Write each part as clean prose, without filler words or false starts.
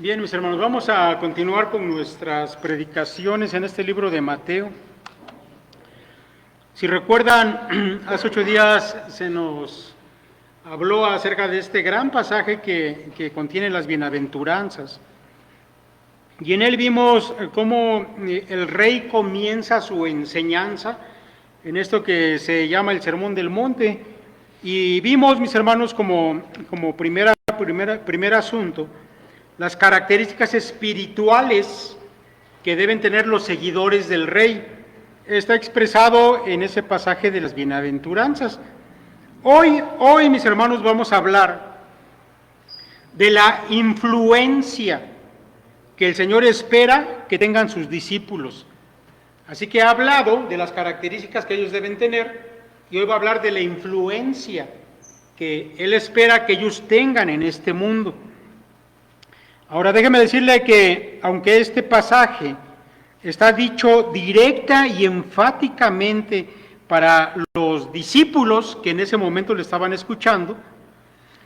Bien, mis hermanos, vamos a continuar con nuestras predicaciones en este libro de Mateo. Si recuerdan, hace 8 días se nos habló acerca de este gran pasaje que contiene las bienaventuranzas. Y en él vimos cómo el rey comienza su enseñanza en esto que se llama el Sermón del Monte. Y vimos, mis hermanos, como primer asunto, las características espirituales que deben tener los seguidores del rey. Está expresado en ese pasaje de las bienaventuranzas. Hoy, mis hermanos, vamos a hablar de la influencia que el Señor espera que tengan sus discípulos. Así que ha hablado de las características que ellos deben tener y hoy va a hablar de la influencia que Él espera que ellos tengan en este mundo. Ahora déjeme decirle que aunque este pasaje está dicho directa y enfáticamente para los discípulos que en ese momento le estaban escuchando,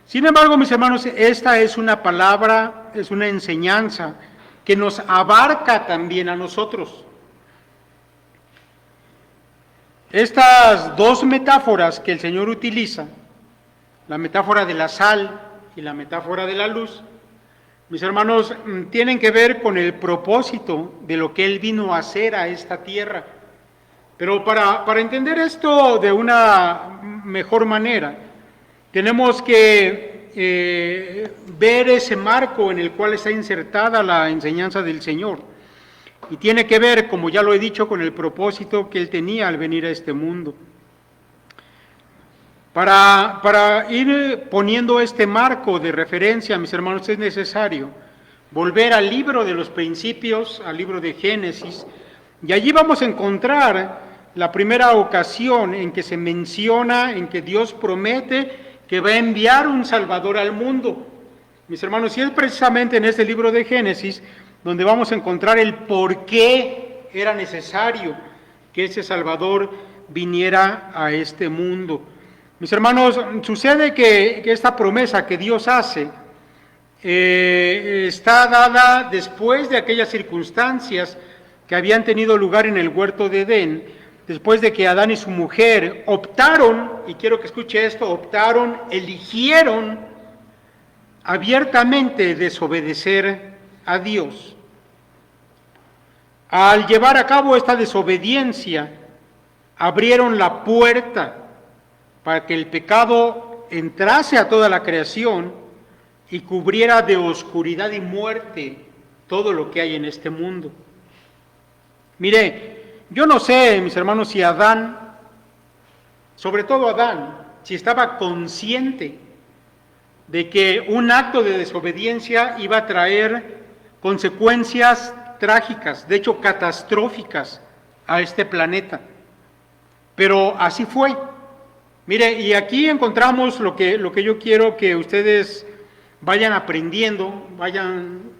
sin embargo, mis hermanos, esta es una palabra, es una enseñanza que nos abarca también a nosotros. Estas dos metáforas que el Señor utiliza, la metáfora de la sal y la metáfora de la luz, mis hermanos, tienen que ver con el propósito de lo que Él vino a hacer a esta tierra. Pero para entender esto de una mejor manera, tenemos que ver ese marco en el cual está insertada la enseñanza del Señor. Y tiene que ver, como ya lo he dicho, con el propósito que Él tenía al venir a este mundo. Para ir poniendo este marco de referencia, mis hermanos, es necesario volver al libro de los principios, al libro de Génesis, y allí vamos a encontrar la primera ocasión en que se menciona, en que Dios promete que va a enviar un Salvador al mundo. Mis hermanos, y es precisamente en este libro de Génesis donde vamos a encontrar el por qué era necesario que ese Salvador viniera a este mundo. Mis hermanos, sucede que esta promesa que Dios hace está dada después de aquellas circunstancias que habían tenido lugar en el huerto de Edén, después de que Adán y su mujer optaron, y quiero que escuche esto, eligieron abiertamente desobedecer a Dios. Al llevar a cabo esta desobediencia, abrieron la puerta para que el pecado entrase a toda la creación y cubriera de oscuridad y muerte todo lo que hay en este mundo. Mire, yo no sé, mis hermanos, si Adán, sobre todo Adán, si estaba consciente de que un acto de desobediencia iba a traer consecuencias trágicas, de hecho catastróficas, a este planeta. Pero así fue. Mire, y aquí encontramos lo que yo quiero que ustedes vayan aprendiendo,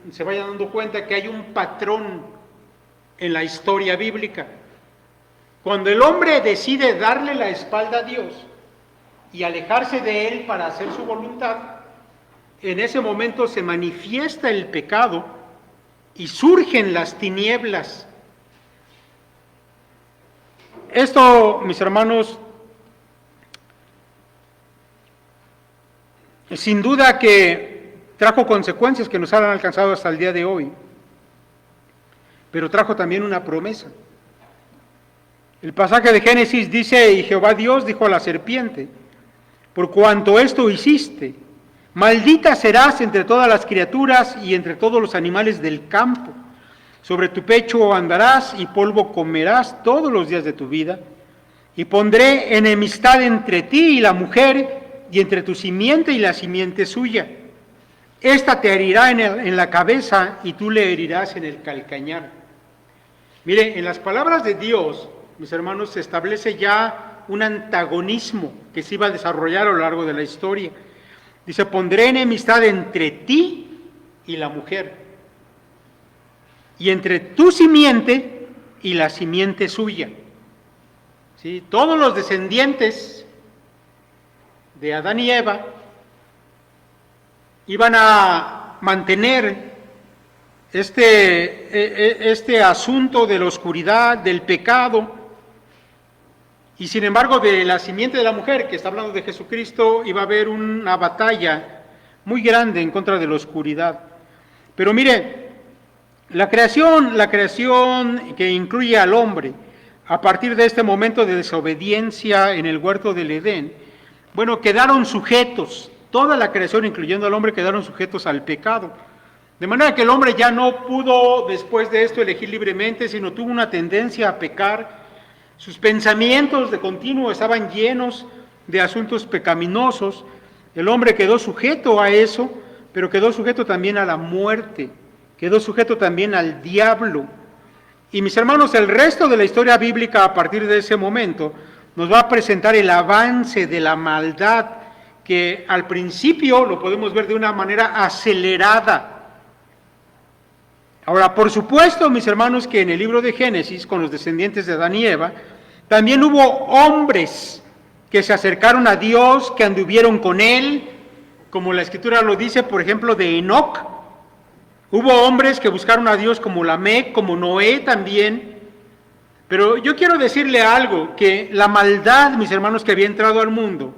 se vayan dando cuenta que hay un patrón en la historia bíblica. Cuando el hombre decide darle la espalda a Dios y alejarse de Él para hacer su voluntad, en ese momento se manifiesta el pecado y surgen las tinieblas. Esto, mis hermanos, sin duda que trajo consecuencias que nos han alcanzado hasta el día de hoy, pero trajo también una promesa. El pasaje de Génesis dice, y Jehová Dios dijo a la serpiente, por cuanto esto hiciste, maldita serás entre todas las criaturas y entre todos los animales del campo. Sobre tu pecho andarás y polvo comerás todos los días de tu vida. Y pondré enemistad entre ti y la mujer, y entre tu simiente y la simiente suya. Esta te herirá en la cabeza y tú le herirás en el calcañar. Mire, en las palabras de Dios, mis hermanos, se establece ya un antagonismo que se iba a desarrollar a lo largo de la historia. Dice, pondré enemistad entre ti y la mujer, y entre tu simiente y la simiente suya. ¿Sí? Todos los descendientes de Adán y Eva iban a mantener este asunto de la oscuridad, del pecado, y sin embargo de la simiente de la mujer, que está hablando de Jesucristo, iba a haber una batalla muy grande en contra de la oscuridad. Pero mire, la creación que incluye al hombre, a partir de este momento de desobediencia en el huerto del Edén, bueno, quedaron sujetos, toda la creación, incluyendo al hombre, quedaron sujetos al pecado. De manera que el hombre ya no pudo después de esto elegir libremente, sino tuvo una tendencia a pecar. Sus pensamientos de continuo estaban llenos de asuntos pecaminosos. El hombre quedó sujeto a eso, pero quedó sujeto también a la muerte, quedó sujeto también al diablo. Y mis hermanos, el resto de la historia bíblica a partir de ese momento nos va a presentar el avance de la maldad, que al principio lo podemos ver de una manera acelerada. Ahora, por supuesto, mis hermanos, que en el libro de Génesis, con los descendientes de Adán y Eva, también hubo hombres que se acercaron a Dios, que anduvieron con Él, como la Escritura lo dice, por ejemplo, de Enoc. Hubo hombres que buscaron a Dios como Lamec, como Noé también. Pero yo quiero decirle algo, que la maldad, mis hermanos, que había entrado al mundo,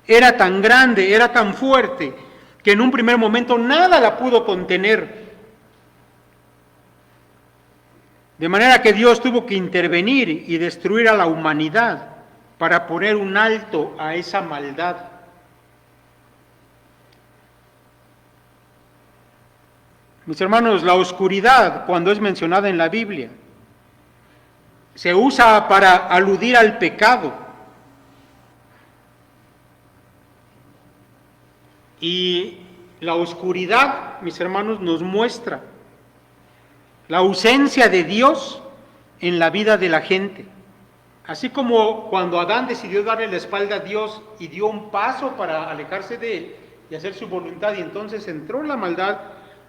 era tan grande, era tan fuerte, que en un primer momento nada la pudo contener. De manera que Dios tuvo que intervenir y destruir a la humanidad para poner un alto a esa maldad. Mis hermanos, la oscuridad, cuando es mencionada en la Biblia, se usa para aludir al pecado. Y la oscuridad, mis hermanos, nos muestra la ausencia de Dios en la vida de la gente. Así como cuando Adán decidió darle la espalda a Dios y dio un paso para alejarse de Él y hacer su voluntad, y entonces entró la maldad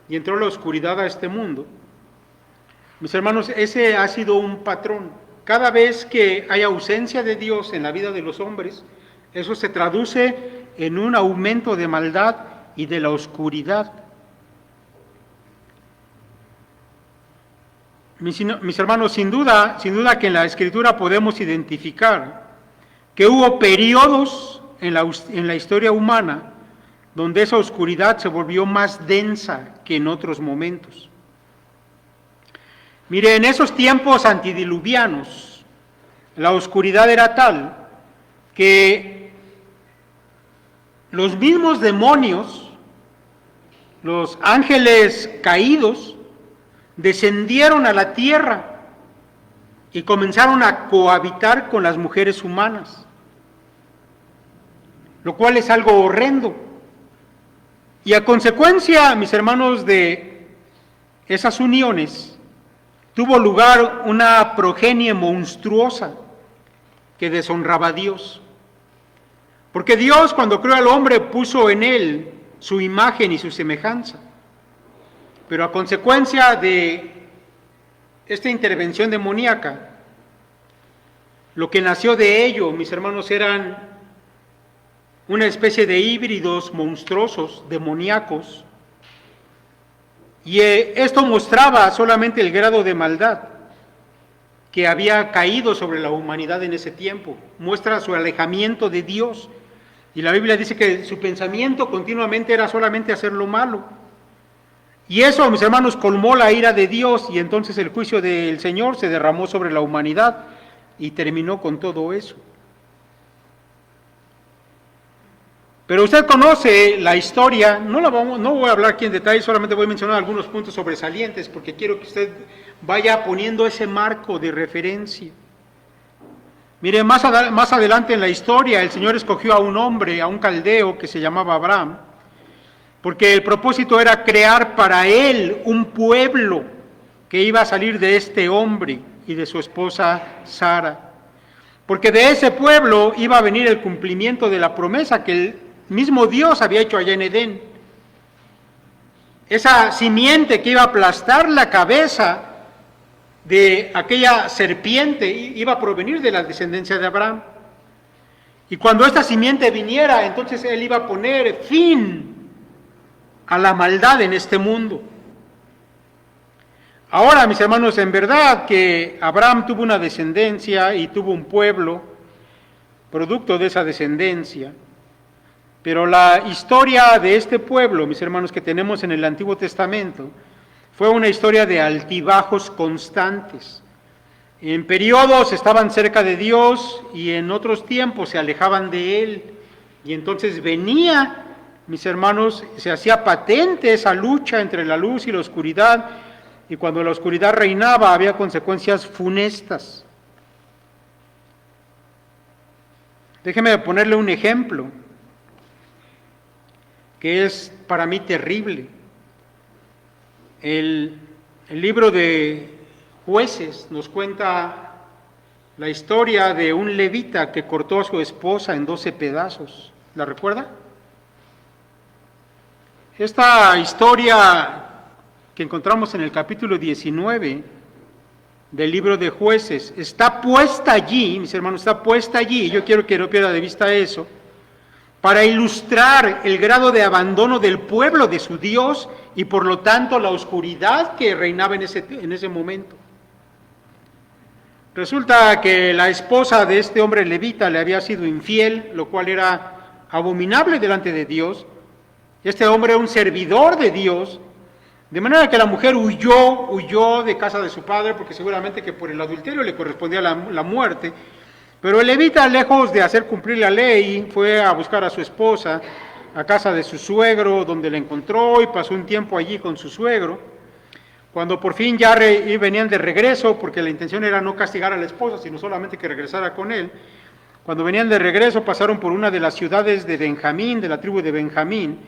y entró la oscuridad a este mundo. Mis hermanos, ese ha sido un patrón. Cada vez que hay ausencia de Dios en la vida de los hombres, eso se traduce en un aumento de maldad y de la oscuridad. Mis hermanos, sin duda que en la Escritura podemos identificar que hubo periodos en la historia humana donde esa oscuridad se volvió más densa que en otros momentos. Mire, en esos tiempos antidiluvianos, la oscuridad era tal que los mismos demonios, los ángeles caídos, descendieron a la tierra y comenzaron a cohabitar con las mujeres humanas, lo cual es algo horrendo. Y a consecuencia, mis hermanos, de esas uniones, tuvo lugar una progenie monstruosa que deshonraba a Dios. Porque Dios, cuando creó al hombre, puso en él su imagen y su semejanza. Pero a consecuencia de esta intervención demoníaca, lo que nació de ello, mis hermanos, eran una especie de híbridos monstruosos, demoníacos, y esto mostraba solamente el grado de maldad que había caído sobre la humanidad en ese tiempo. Muestra su alejamiento de Dios, y la Biblia dice que su pensamiento continuamente era solamente hacer lo malo. Y eso, mis hermanos, colmó la ira de Dios, y entonces el juicio del Señor se derramó sobre la humanidad y terminó con todo eso. Pero usted conoce la historia, no voy a hablar aquí en detalle, solamente voy a mencionar algunos puntos sobresalientes, porque quiero que usted vaya poniendo ese marco de referencia. Mire, más adelante en la historia, el Señor escogió a un hombre, a un caldeo que se llamaba Abraham, porque el propósito era crear para él un pueblo que iba a salir de este hombre y de su esposa Sara. Porque de ese pueblo iba a venir el cumplimiento de la promesa que el mismo Dios había hecho allá en Edén. Esa simiente que iba a aplastar la cabeza de aquella serpiente iba a provenir de la descendencia de Abraham. Y cuando esta simiente viniera, entonces él iba a poner fin a la maldad en este mundo. Ahora, mis hermanos, en verdad que Abraham tuvo una descendencia y tuvo un pueblo, producto de esa descendencia, pero la historia de este pueblo, mis hermanos, que tenemos en el Antiguo Testamento, fue una historia de altibajos constantes. En periodos estaban cerca de Dios y en otros tiempos se alejaban de Él. Y entonces venía, mis hermanos, se hacía patente esa lucha entre la luz y la oscuridad, y cuando la oscuridad reinaba había consecuencias funestas. Déjeme ponerle un ejemplo que es para mí terrible. El libro de Jueces nos cuenta la historia de un levita que cortó a su esposa en 12 pedazos. ¿La recuerda? Esta historia que encontramos en el capítulo 19 del libro de Jueces está puesta allí, mis hermanos, está puesta allí, y yo quiero que no pierda de vista eso, para ilustrar el grado de abandono del pueblo de su Dios y por lo tanto la oscuridad que reinaba en ese momento. Resulta que la esposa de este hombre levita le había sido infiel, lo cual era abominable delante de Dios. Este hombre era un servidor de Dios, de manera que la mujer huyó de casa de su padre, porque seguramente que por el adulterio le correspondía la muerte. Pero el levita, lejos de hacer cumplir la ley, fue a buscar a su esposa a casa de su suegro, donde la encontró y pasó un tiempo allí con su suegro. Cuando por fin ya venían de regreso, porque la intención era no castigar a la esposa, sino solamente que regresara con él, cuando venían de regreso pasaron por una de las ciudades de Benjamín, de la tribu de Benjamín,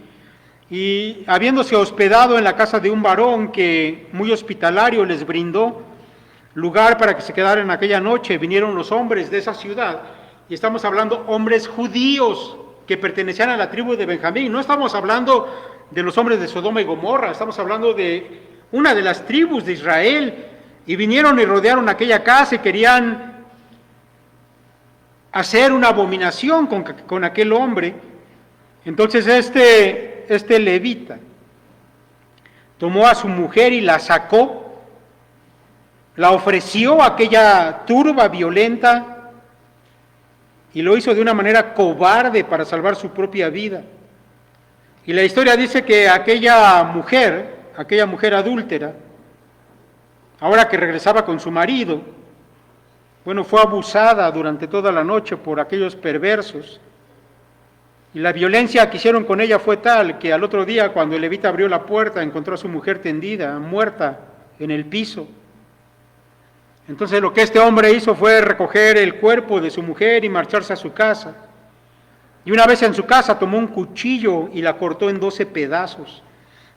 y habiéndose hospedado en la casa de un varón que muy hospitalario les brindó lugar para que se quedaran aquella noche, vinieron los hombres de esa ciudad, y estamos hablando hombres judíos que pertenecían a la tribu de Benjamín, no estamos hablando de los hombres de Sodoma y Gomorra, estamos hablando de una de las tribus de Israel, y vinieron y rodearon aquella casa y querían hacer una abominación con aquel hombre. Entonces este levita tomó a su mujer y la sacó, la ofreció a aquella turba violenta y lo hizo de una manera cobarde para salvar su propia vida. Y la historia dice que aquella mujer adúltera, ahora que regresaba con su marido, fue abusada durante toda la noche por aquellos perversos, y la violencia que hicieron con ella fue tal que al otro día, cuando el levita abrió la puerta, encontró a su mujer tendida, muerta, en el piso. Entonces lo que este hombre hizo fue recoger el cuerpo de su mujer y marcharse a su casa. Y una vez en su casa tomó un cuchillo y la cortó en 12 pedazos,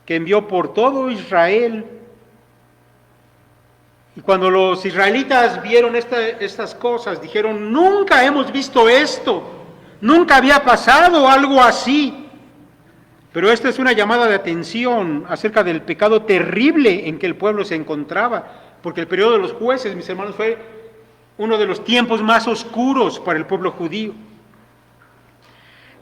que envió por todo Israel. Y cuando los israelitas vieron estas cosas, dijeron: nunca hemos visto esto, nunca había pasado algo así. Pero esta es una llamada de atención acerca del pecado terrible en que el pueblo se encontraba, porque el periodo de los jueces, mis hermanos, fue uno de los tiempos más oscuros para el pueblo judío.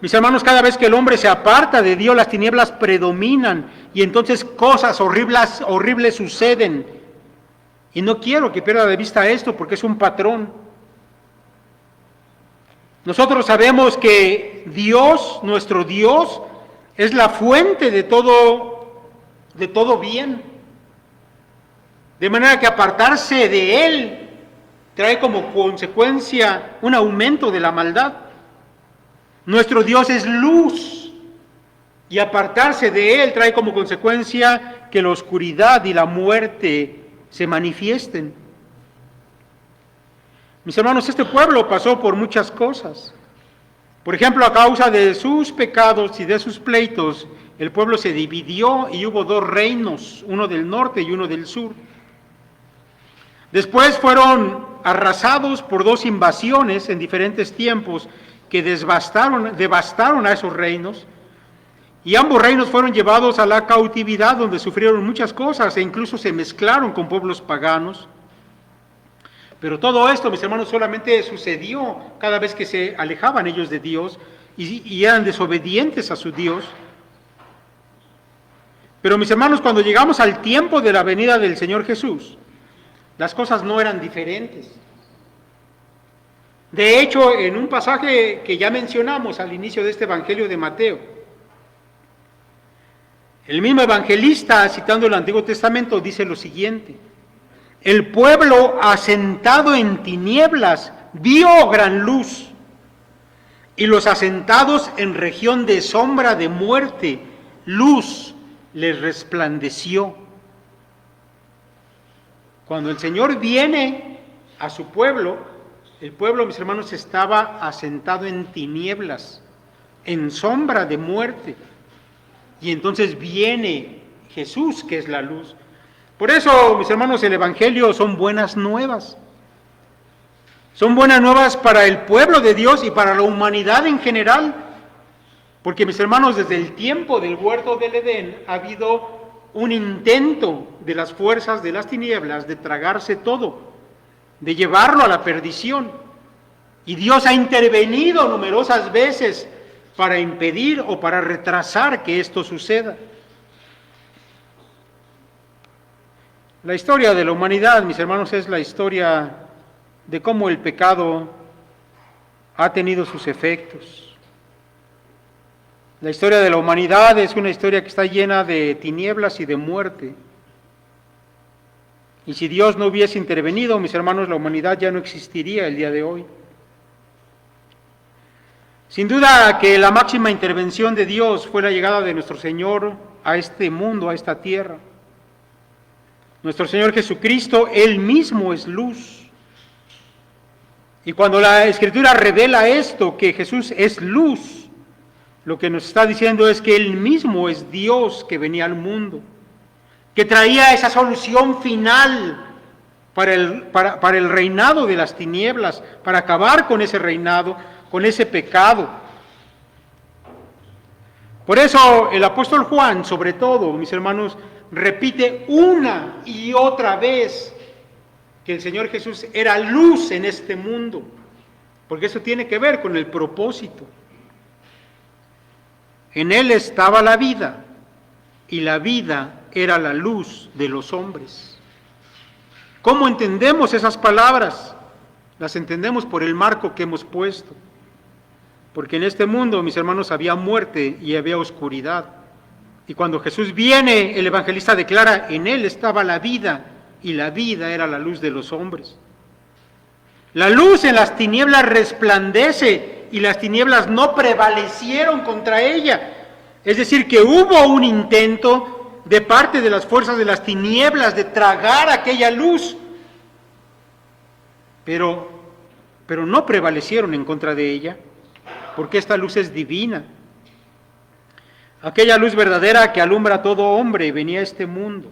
Mis hermanos, cada vez que el hombre se aparta de Dios, las tinieblas predominan y entonces cosas horribles suceden. Y no quiero que pierda de vista esto porque es un patrón. Nosotros sabemos que Dios, nuestro Dios, es la fuente de todo bien. De manera que apartarse de Él trae como consecuencia un aumento de la maldad. Nuestro Dios es luz y apartarse de Él trae como consecuencia que la oscuridad y la muerte se manifiesten. Mis hermanos, este pueblo pasó por muchas cosas. Por ejemplo, a causa de sus pecados y de sus pleitos, el pueblo se dividió y hubo 2 reinos, uno del norte y uno del sur. Después fueron arrasados por 2 invasiones en diferentes tiempos que devastaron a esos reinos, y ambos reinos fueron llevados a la cautividad, donde sufrieron muchas cosas e incluso se mezclaron con pueblos paganos. Pero todo esto, mis hermanos, solamente sucedió cada vez que se alejaban ellos de Dios y eran desobedientes a su Dios. Pero mis hermanos, cuando llegamos al tiempo de la venida del Señor Jesús, las cosas no eran diferentes. De hecho, en un pasaje que ya mencionamos al inicio de este Evangelio de Mateo, el mismo evangelista, citando el Antiguo Testamento, dice lo siguiente: el pueblo asentado en tinieblas vio gran luz, y los asentados en región de sombra de muerte, luz les resplandeció. Cuando el Señor viene a su pueblo, el pueblo, mis hermanos, estaba asentado en tinieblas, en sombra de muerte. Y entonces viene Jesús, que es la luz. Por eso, mis hermanos, el Evangelio son buenas nuevas. Son buenas nuevas para el pueblo de Dios y para la humanidad en general. Porque, mis hermanos, desde el tiempo del huerto del Edén ha habido un intento de las fuerzas de las tinieblas de tragarse todo, de llevarlo a la perdición. Y Dios ha intervenido numerosas veces para impedir o para retrasar que esto suceda. La historia de la humanidad, mis hermanos, es la historia de cómo el pecado ha tenido sus efectos. La historia de la humanidad es una historia que está llena de tinieblas y de muerte. Y si Dios no hubiese intervenido, mis hermanos, la humanidad ya no existiría el día de hoy. Sin duda que la máxima intervención de Dios fue la llegada de nuestro Señor a este mundo, a esta tierra. Nuestro Señor Jesucristo, Él mismo es luz. Y cuando la Escritura revela esto, que Jesús es luz, lo que nos está diciendo es que Él mismo es Dios que venía al mundo, que traía esa solución final para el reinado de las tinieblas, para acabar con ese reinado, con ese pecado. Por eso el apóstol Juan, sobre todo, mis hermanos, repite una y otra vez que el Señor Jesús era luz en este mundo, porque eso tiene que ver con el propósito. En Él estaba la vida, y la vida era la luz de los hombres. ¿Cómo entendemos esas palabras? Las entendemos por el marco que hemos puesto. Porque en este mundo, mis hermanos, había muerte y había oscuridad. Y cuando Jesús viene, el evangelista declara, en Él estaba la vida, y la vida era la luz de los hombres. La luz en las tinieblas resplandece, y las tinieblas no prevalecieron contra ella. Es decir, que hubo un intento de parte de las fuerzas de las tinieblas de tragar aquella luz, pero no prevalecieron en contra de ella, porque esta luz es divina. Aquella luz verdadera que alumbra a todo hombre venía a este mundo.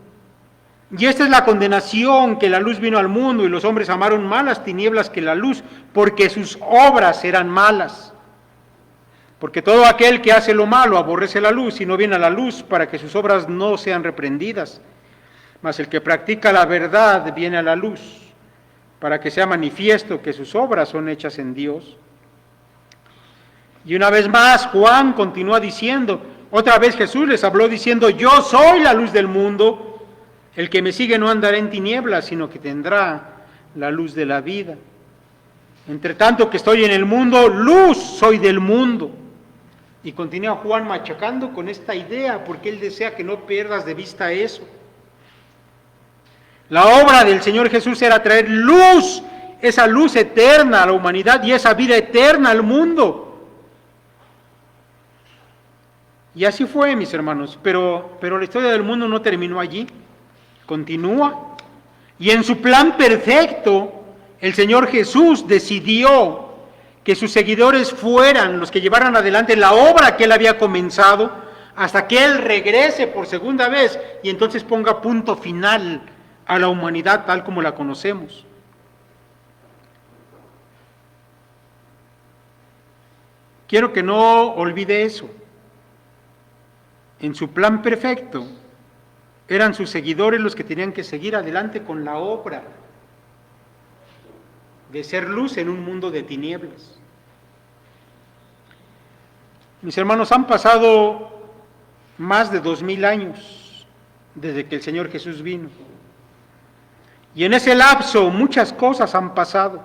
Y esta es la condenación, que la luz vino al mundo y los hombres amaron más las tinieblas que la luz, porque sus obras eran malas. Porque todo aquel que hace lo malo aborrece la luz y no viene a la luz para que sus obras no sean reprendidas. Mas el que practica la verdad viene a la luz para que sea manifiesto que sus obras son hechas en Dios. Y una vez más Juan continúa diciendo, otra vez Jesús les habló diciendo, yo soy la luz del mundo, el que me sigue no andará en tinieblas, sino que tendrá la luz de la vida. Entre tanto que estoy en el mundo, luz soy del mundo. Y continúa Juan machacando con esta idea, porque él desea que no pierdas de vista eso. La obra del Señor Jesús era traer luz, esa luz eterna a la humanidad y esa vida eterna al mundo. Y así fue, mis hermanos, pero la historia del mundo no terminó allí, continúa. Y en su plan perfecto, el Señor Jesús decidió que sus seguidores fueran los que llevaran adelante la obra que Él había comenzado, hasta que Él regrese por segunda vez y entonces ponga punto final a la humanidad tal como la conocemos. Quiero que no olvide eso. En su plan perfecto, eran sus seguidores los que tenían que seguir adelante con la obra de ser luz en un mundo de tinieblas. Mis hermanos, han pasado más de 2000 años desde que el Señor Jesús vino. Y en ese lapso muchas cosas han pasado.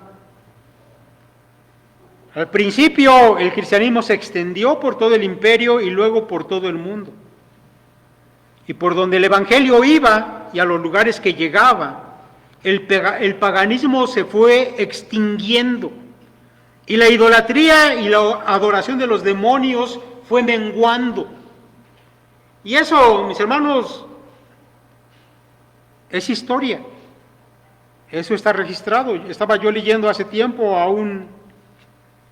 Al principio el cristianismo se extendió por todo el imperio y luego por todo el mundo. Y por donde el evangelio iba y a los lugares que llegaba, el paganismo se fue extinguiendo. Y la idolatría y la adoración de los demonios fue menguando. Y eso, mis hermanos, es historia. Eso está registrado. Estaba yo leyendo hace tiempo a un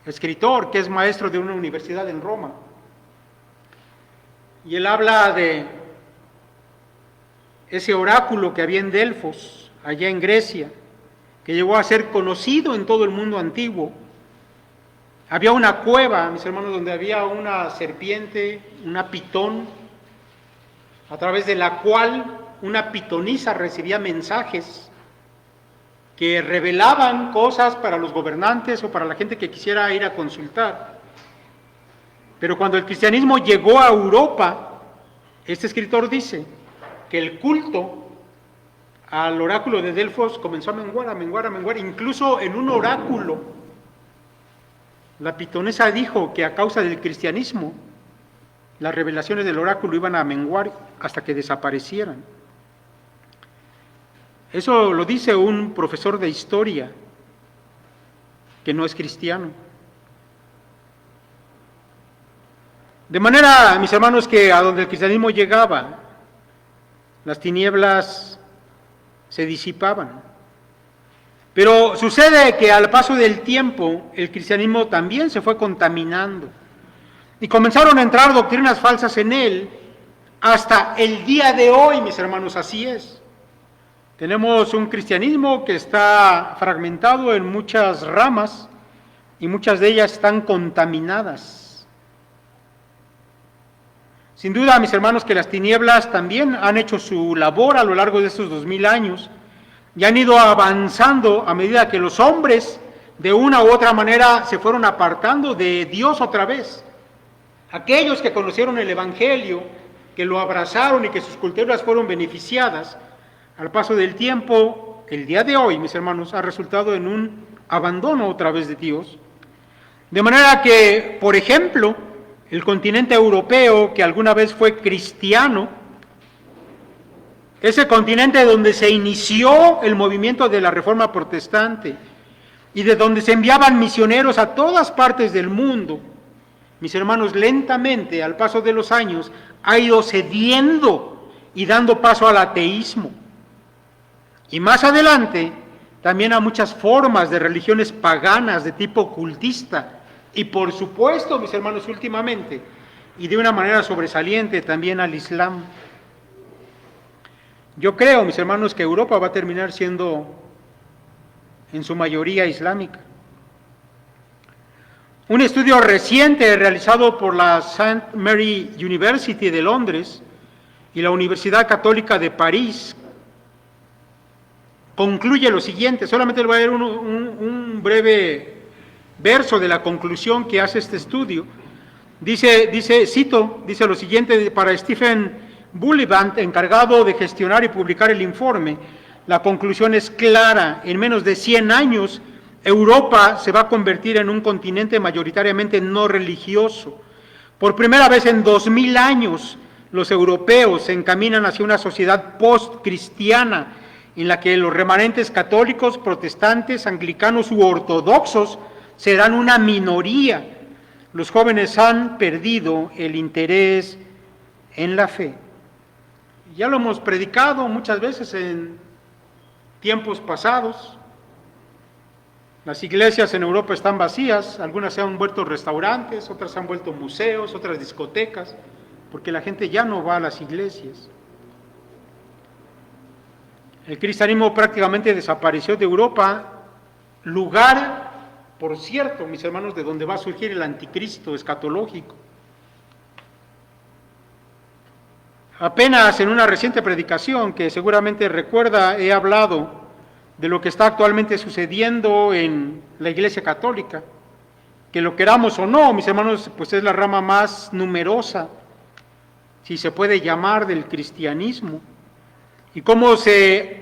escritor que es maestro de una universidad en Roma. Y él habla de ese oráculo que había en Delfos, allá en Grecia, que llegó a ser conocido en todo el mundo antiguo. Había una cueva, mis hermanos, donde había una serpiente, una pitón, a través de la cual una pitonisa recibía mensajes que revelaban cosas para los gobernantes o para la gente que quisiera ir a consultar. Pero cuando el cristianismo llegó a Europa, este escritor dice que el culto al oráculo de Delfos comenzó a menguar, a menguar, a menguar. Incluso en un oráculo, la pitonisa dijo que a causa del cristianismo, las revelaciones del oráculo iban a menguar hasta que desaparecieran. Eso lo dice un profesor de historia que no es cristiano. De manera, mis hermanos, que a donde el cristianismo llegaba, las tinieblas se disipaban. Pero sucede que al paso del tiempo, el cristianismo también se fue contaminando. Y comenzaron a entrar doctrinas falsas en él, hasta el día de hoy, mis hermanos, así es. Tenemos un cristianismo que está fragmentado en muchas ramas y muchas de ellas están contaminadas. Sin duda, mis hermanos, que las tinieblas también han hecho su labor a lo largo de estos 2000 años y han ido avanzando a medida que los hombres, de una u otra manera, se fueron apartando de Dios otra vez. Aquellos que conocieron el Evangelio, que lo abrazaron y que sus culturas fueron beneficiadas, al paso del tiempo, el día de hoy, mis hermanos, ha resultado en un abandono otra vez de Dios. De manera que, por ejemplo, el continente europeo, que alguna vez fue cristiano, ese continente donde se inició el movimiento de la Reforma Protestante y de donde se enviaban misioneros a todas partes del mundo, mis hermanos, lentamente, al paso de los años, ha ido cediendo y dando paso al ateísmo. Y más adelante, también a muchas formas de religiones paganas de tipo ocultista. Y por supuesto, mis hermanos, últimamente, y de una manera sobresaliente, también al Islam. Yo creo, mis hermanos, que Europa va a terminar siendo en su mayoría islámica. Un estudio reciente realizado por la St. Mary University de Londres y la Universidad Católica de París concluye lo siguiente. Solamente le voy a leer un breve verso de la conclusión que hace este estudio. Dice lo siguiente para Stephen Bullivant, encargado de gestionar y publicar el informe. La conclusión es clara: en menos de 100 años, Europa se va a convertir en un continente mayoritariamente no religioso. Por primera vez en 2000 años, los europeos se encaminan hacia una sociedad post-cristiana, en la que los remanentes católicos, protestantes, anglicanos u ortodoxos serán una minoría. Los jóvenes han perdido el interés en la fe. Ya lo hemos predicado muchas veces en tiempos pasados. Las iglesias en Europa están vacías, algunas se han vuelto restaurantes, otras se han vuelto museos, otras discotecas, porque la gente ya no va a las iglesias. El cristianismo prácticamente desapareció de Europa, lugar, por cierto, mis hermanos, de donde va a surgir el anticristo escatológico. Apenas en una reciente predicación que seguramente recuerda, he hablado de lo que está actualmente sucediendo en la Iglesia Católica, que lo queramos o no, mis hermanos, pues es la rama más numerosa, si se puede llamar, del cristianismo. y cómo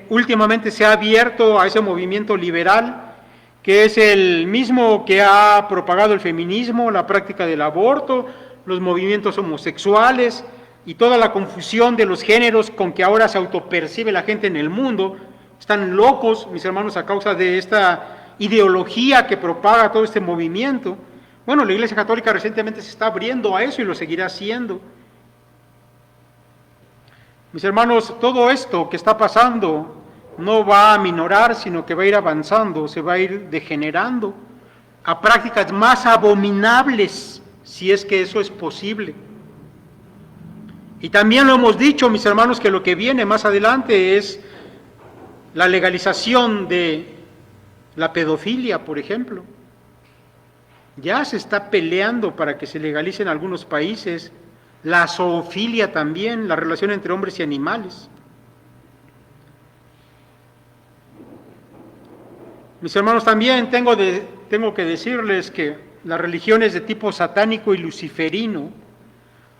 últimamente se ha abierto a ese movimiento liberal, que es el mismo que ha propagado el feminismo, la práctica del aborto, los movimientos homosexuales y toda la confusión de los géneros con que ahora se autopercibe la gente en el mundo. Están locos, mis hermanos, a causa de esta ideología que propaga todo este movimiento. Bueno, la Iglesia Católica recientemente se está abriendo a eso y lo seguirá haciendo. Mis hermanos, todo esto que está pasando no va a minorar, sino que va a ir avanzando, se va a ir degenerando a prácticas más abominables, si es que eso es posible. Y también lo hemos dicho, mis hermanos, que lo que viene más adelante es la legalización de la pedofilia, por ejemplo. Ya se está peleando para que se legalice en algunos países, la zoofilia también, la relación entre hombres y animales. Mis hermanos, también tengo que decirles que las religiones de tipo satánico y luciferino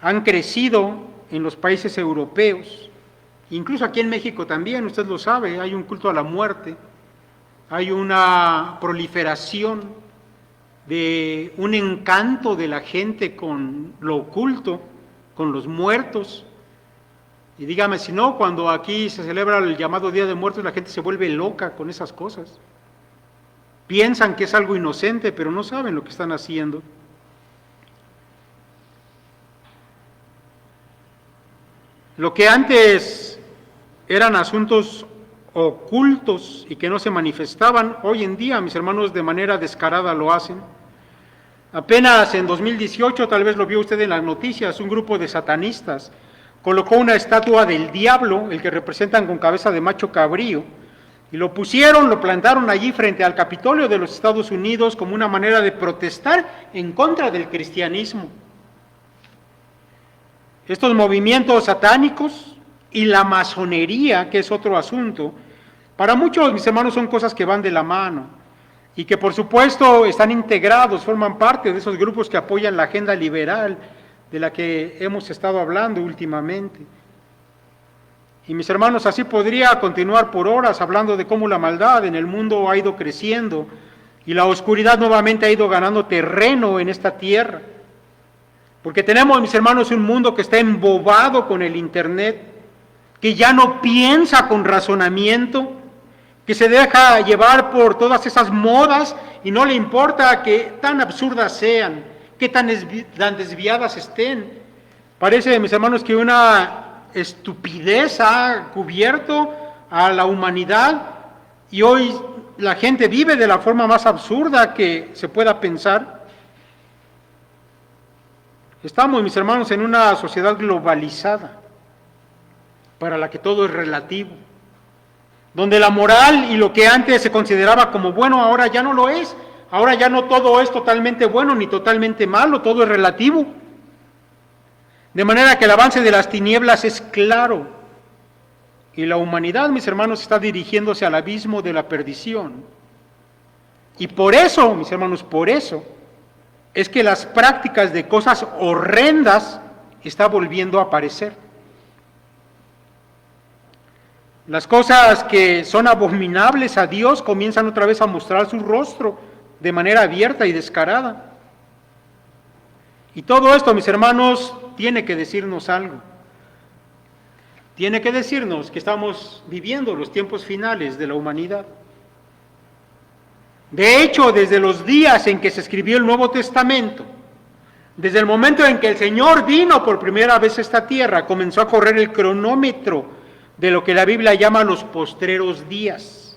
han crecido en los países europeos, incluso aquí en México también, usted lo sabe, hay un culto a la muerte, hay una proliferación de un encanto de la gente con lo oculto, con los muertos. Y dígame si no, cuando aquí se celebra el llamado Día de Muertos, la gente se vuelve loca con esas cosas. Piensan que es algo inocente, pero no saben lo que están haciendo. Lo que antes eran asuntos ocultos y que no se manifestaban, hoy en día, mis hermanos, de manera descarada lo hacen. Apenas en 2018, tal vez lo vio usted en las noticias, un grupo de satanistas colocó una estatua del diablo, el que representan con cabeza de macho cabrío, y lo plantaron allí frente al Capitolio de los Estados Unidos como una manera de protestar en contra del cristianismo. Estos movimientos satánicos y la masonería, que es otro asunto, para muchos, mis hermanos, son cosas que van de la mano y que por supuesto están integrados, forman parte de esos grupos que apoyan la agenda liberal de la que hemos estado hablando últimamente. Y mis hermanos, así podría continuar por horas hablando de cómo la maldad en el mundo ha ido creciendo y la oscuridad nuevamente ha ido ganando terreno en esta tierra. Porque tenemos, mis hermanos, un mundo que está embobado con el Internet, que ya no piensa con razonamiento, que se deja llevar por todas esas modas y no le importa que tan absurdas sean, que tan desviadas estén. Parece, mis hermanos, que una estupidez ha cubierto a la humanidad y hoy la gente vive de la forma más absurda que se pueda pensar. Estamos, mis hermanos, en una sociedad globalizada, para la que todo es relativo, donde la moral y lo que antes se consideraba como bueno, ahora ya no lo es, ahora ya no todo es totalmente bueno ni totalmente malo, todo es relativo. De manera que el avance de las tinieblas es claro, y la humanidad, mis hermanos, está dirigiéndose al abismo de la perdición. Y por eso, mis hermanos, por eso, es que las prácticas de cosas horrendas están volviendo a aparecer. Las cosas que son abominables a Dios comienzan otra vez a mostrar su rostro de manera abierta y descarada. Y todo esto, mis hermanos, tiene que decirnos algo. Tiene que decirnos que estamos viviendo los tiempos finales de la humanidad. De hecho, desde los días en que se escribió el Nuevo Testamento, desde el momento en que el Señor vino por primera vez a esta tierra, comenzó a correr el cronómetro de lo que la Biblia llama los postreros días.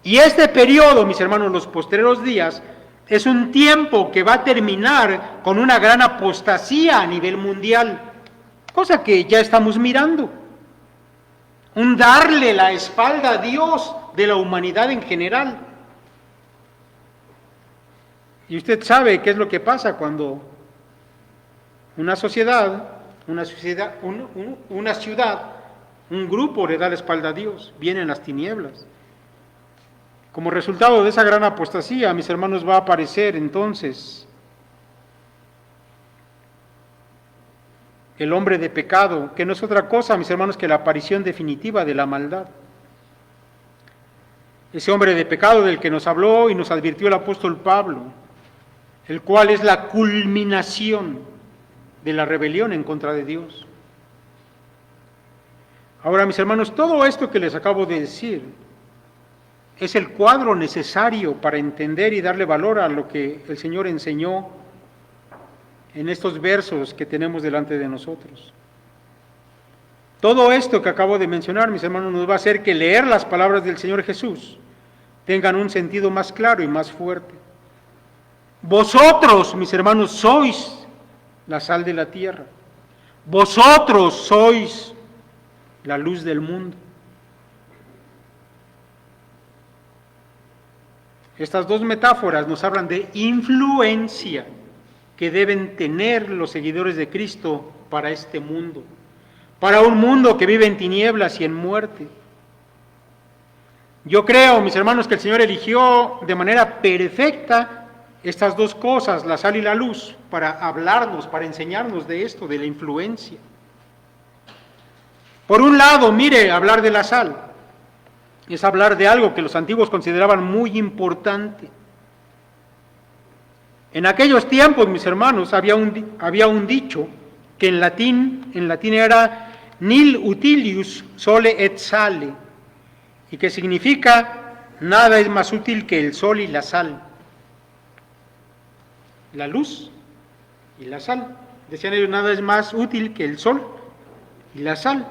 Y este periodo, mis hermanos, los postreros días, es un tiempo que va a terminar con una gran apostasía a nivel mundial, cosa que ya estamos mirando. Un darle la espalda a Dios de la humanidad en general. Y usted sabe qué es lo que pasa cuando una ciudad, un grupo le da la espalda a Dios, vienen las tinieblas. Como resultado de esa gran apostasía, mis hermanos, va a aparecer entonces el hombre de pecado, que no es otra cosa, mis hermanos, que la aparición definitiva de la maldad. Ese hombre de pecado del que nos habló y nos advirtió el apóstol Pablo, el cual es la culminación de la rebelión en contra de Dios. Ahora, mis hermanos, todo esto que les acabo de decir es el cuadro necesario para entender y darle valor a lo que el Señor enseñó en estos versos que tenemos delante de nosotros. Todo esto que acabo de mencionar, mis hermanos, nos va a hacer que leer las palabras del Señor Jesús tengan un sentido más claro y más fuerte. Vosotros, mis hermanos, sois la sal de la tierra. Vosotros sois la luz del mundo. Estas dos metáforas nos hablan de influencia que deben tener los seguidores de Cristo para este mundo, para un mundo que vive en tinieblas y en muerte. Yo creo, mis hermanos, que el Señor eligió de manera perfecta estas dos cosas, la sal y la luz, para hablarnos, para enseñarnos de esto, de la influencia. Por un lado, mire, hablar de la sal es hablar de algo que los antiguos consideraban muy importante. En aquellos tiempos, mis hermanos, había un dicho que en latín era nil utilius sole et sale, y que significa nada es más útil que el sol y la sal. La luz y la sal. Decían ellos, nada es más útil que el sol y la sal.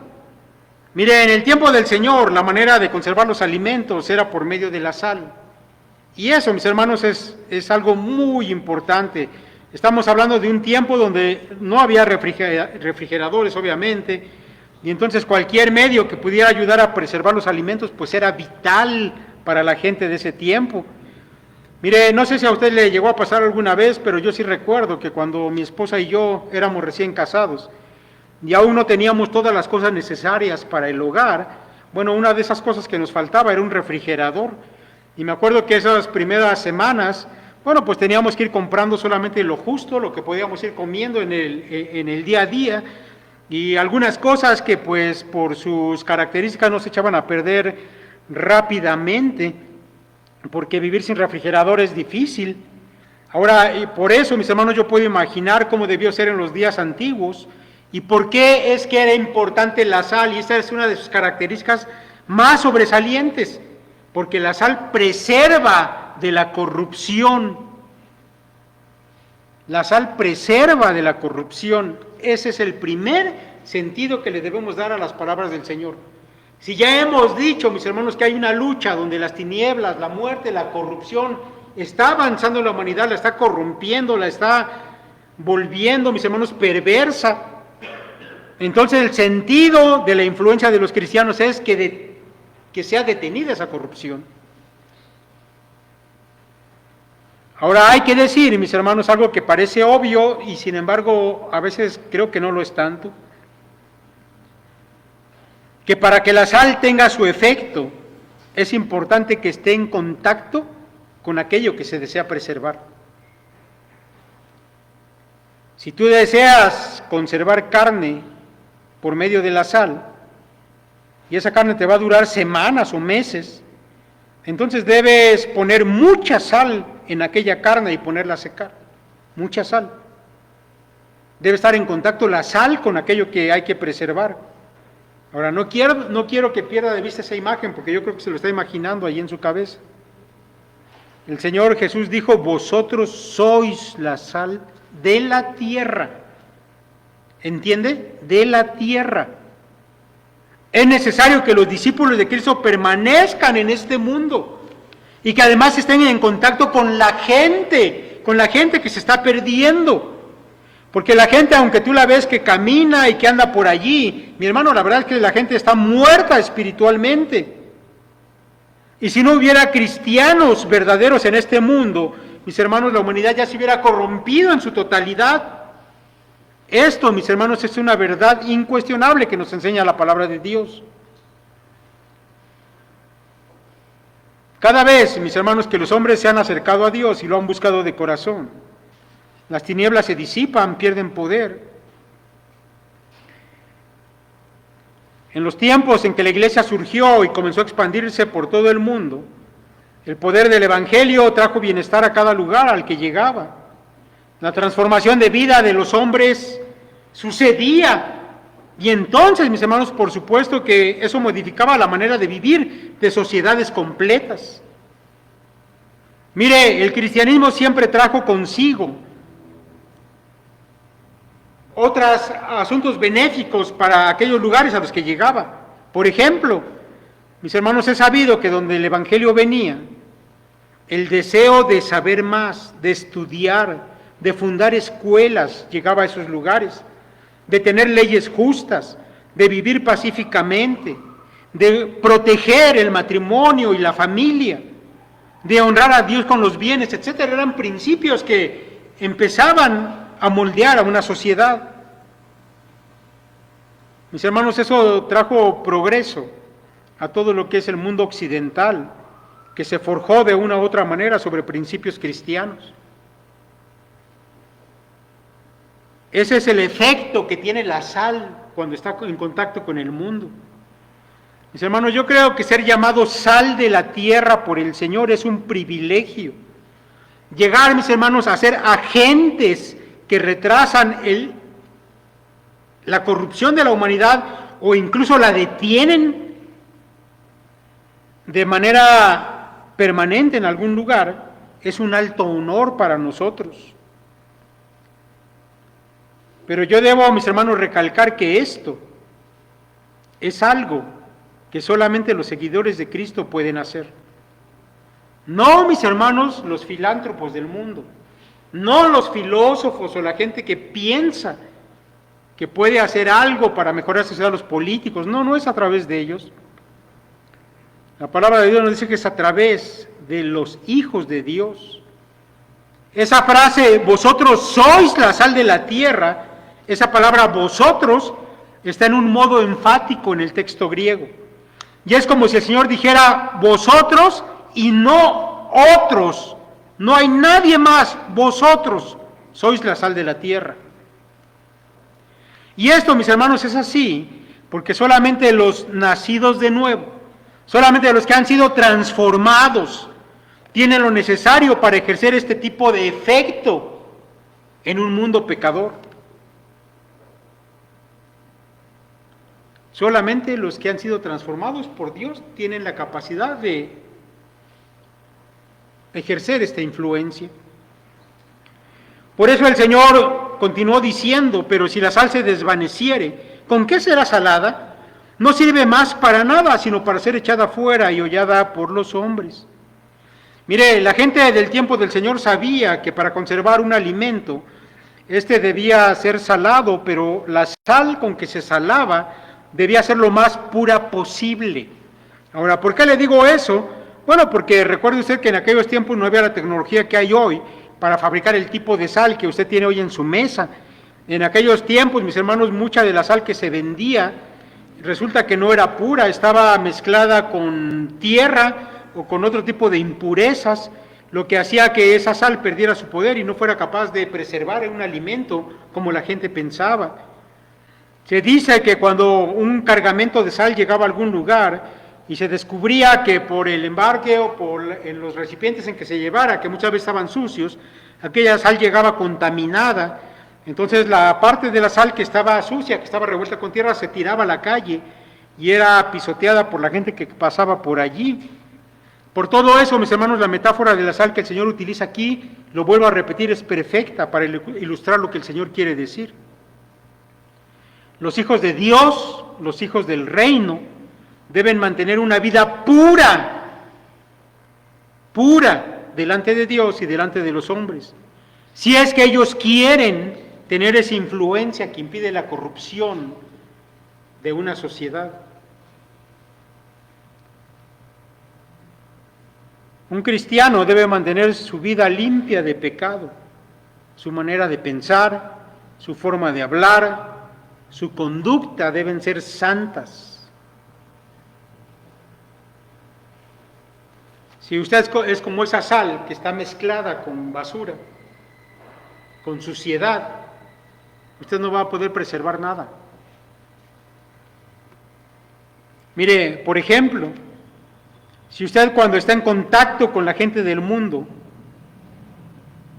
Mire, en el tiempo del Señor, la manera de conservar los alimentos era por medio de la sal. Y eso, mis hermanos, es algo muy importante. Estamos hablando de un tiempo donde no había refrigeradores, obviamente, y entonces cualquier medio que pudiera ayudar a preservar los alimentos, pues era vital para la gente de ese tiempo. Mire, no sé si a usted le llegó a pasar alguna vez, pero yo sí recuerdo que cuando mi esposa y yo éramos recién casados, y aún no teníamos todas las cosas necesarias para el hogar, bueno, una de esas cosas que nos faltaba era un refrigerador. Y me acuerdo que esas primeras semanas, bueno, pues teníamos que ir comprando solamente lo justo, lo que podíamos ir comiendo en el día a día, y algunas cosas que pues por sus características no se echaban a perder rápidamente, porque vivir sin refrigerador es difícil. Ahora, y por eso, mis hermanos, yo puedo imaginar cómo debió ser en los días antiguos, y por qué es que era importante la sal, y esta es una de sus características más sobresalientes, porque la sal preserva de la corrupción. La sal preserva de la corrupción. Ese es el primer sentido que le debemos dar a las palabras del Señor. Si ya hemos dicho, mis hermanos, que hay una lucha donde las tinieblas, la muerte, la corrupción, está avanzando la humanidad, la está corrompiendo, la está volviendo, mis hermanos, perversa. Entonces el sentido de la influencia de los cristianos es que sea detenida esa corrupción. Ahora hay que decir, mis hermanos, algo que parece obvio y sin embargo a veces creo que no lo es tanto, que para que la sal tenga su efecto es importante que esté en contacto con aquello que se desea preservar. Si tú deseas conservar carne por medio de la sal, y esa carne te va a durar semanas o meses, entonces debes poner mucha sal en aquella carne y ponerla a secar, mucha sal. Debe estar en contacto la sal con aquello que hay que preservar. Ahora, no quiero que pierda de vista esa imagen, porque yo creo que se lo está imaginando ahí en su cabeza. El Señor Jesús dijo, vosotros sois la sal de la tierra. ¿Entiende? De la tierra. Es necesario que los discípulos de Cristo permanezcan en este mundo y que además estén en contacto con la gente que se está perdiendo. Porque la gente, aunque tú la ves que camina y que anda por allí, mi hermano, la verdad es que la gente está muerta espiritualmente. Y si no hubiera cristianos verdaderos en este mundo, mis hermanos, la humanidad ya se hubiera corrompido en su totalidad. Esto, mis hermanos, es una verdad incuestionable que nos enseña la palabra de Dios. Cada vez, mis hermanos, que los hombres se han acercado a Dios y lo han buscado de corazón, las tinieblas se disipan, pierden poder. En los tiempos en que la iglesia surgió y comenzó a expandirse por todo el mundo, el poder del Evangelio trajo bienestar a cada lugar al que llegaba. La transformación de vida de los hombres sucedía. Y entonces, mis hermanos, por supuesto que eso modificaba la manera de vivir de sociedades completas. Mire, el cristianismo siempre trajo consigo otros asuntos benéficos para aquellos lugares a los que llegaba. Por ejemplo, mis hermanos, es sabido que donde el Evangelio venía, el deseo de saber más, de estudiar, de fundar escuelas, llegaba a esos lugares, de tener leyes justas, de vivir pacíficamente, de proteger el matrimonio y la familia, de honrar a Dios con los bienes, etcétera. Eran principios que empezaban a moldear a una sociedad. Mis hermanos, eso trajo progreso a todo lo que es el mundo occidental, que se forjó de una u otra manera sobre principios cristianos. Ese es el efecto que tiene la sal cuando está en contacto con el mundo. Mis hermanos, yo creo que ser llamado sal de la tierra por el Señor es un privilegio. Llegar, mis hermanos, a ser agentes que retrasan la corrupción de la humanidad o incluso la detienen de manera permanente en algún lugar, es un alto honor para nosotros. Pero yo debo, mis hermanos, recalcar que esto es algo que solamente los seguidores de Cristo pueden hacer. No, mis hermanos, los filántropos del mundo, no los filósofos o la gente que piensa que puede hacer algo para mejorar la sociedad, los políticos. No, no es a través de ellos. La palabra de Dios nos dice que es a través de los hijos de Dios. Esa frase, vosotros sois la sal de la tierra, esa palabra vosotros está en un modo enfático en el texto griego. Y es como si el Señor dijera vosotros y no otros. No hay nadie más, vosotros sois la sal de la tierra. Y esto, mis hermanos, es así porque solamente los nacidos de nuevo, solamente los que han sido transformados, tienen lo necesario para ejercer este tipo de efecto en un mundo pecador. Solamente los que han sido transformados por Dios tienen la capacidad de ejercer esta influencia. Por eso el Señor continuó diciendo, pero si la sal se desvaneciere, ¿con qué será salada? No sirve más para nada, sino para ser echada fuera y hollada por los hombres. Mire, la gente del tiempo del Señor sabía que para conservar un alimento, este debía ser salado, pero la sal con que se salaba debía ser lo más pura posible. Ahora, ¿por qué le digo eso? Bueno, porque recuerde usted que en aquellos tiempos no había la tecnología que hay hoy para fabricar el tipo de sal que usted tiene hoy en su mesa. En aquellos tiempos, mis hermanos, mucha de la sal que se vendía, resulta que no era pura, estaba mezclada con tierra o con otro tipo de impurezas, lo que hacía que esa sal perdiera su poder y no fuera capaz de preservar un alimento como la gente pensaba. Se dice que cuando un cargamento de sal llegaba a algún lugar y se descubría que por el embarque o en los recipientes en que se llevara, que muchas veces estaban sucios, aquella sal llegaba contaminada, entonces la parte de la sal que estaba sucia, que estaba revuelta con tierra, se tiraba a la calle y era pisoteada por la gente que pasaba por allí. Por todo eso, mis hermanos, la metáfora de la sal que el Señor utiliza aquí, lo vuelvo a repetir, es perfecta para ilustrar lo que el Señor quiere decir. Los hijos de Dios, los hijos del reino, deben mantener una vida pura, delante de Dios y delante de los hombres. Si es que ellos quieren tener esa influencia que impide la corrupción de una sociedad. Un cristiano debe mantener su vida limpia de pecado, su manera de pensar, su forma de hablar, su conducta deben ser santas. Si usted es como esa sal que está mezclada con basura, con suciedad, usted no va a poder preservar nada. Mire, por ejemplo, si usted cuando está en contacto con la gente del mundo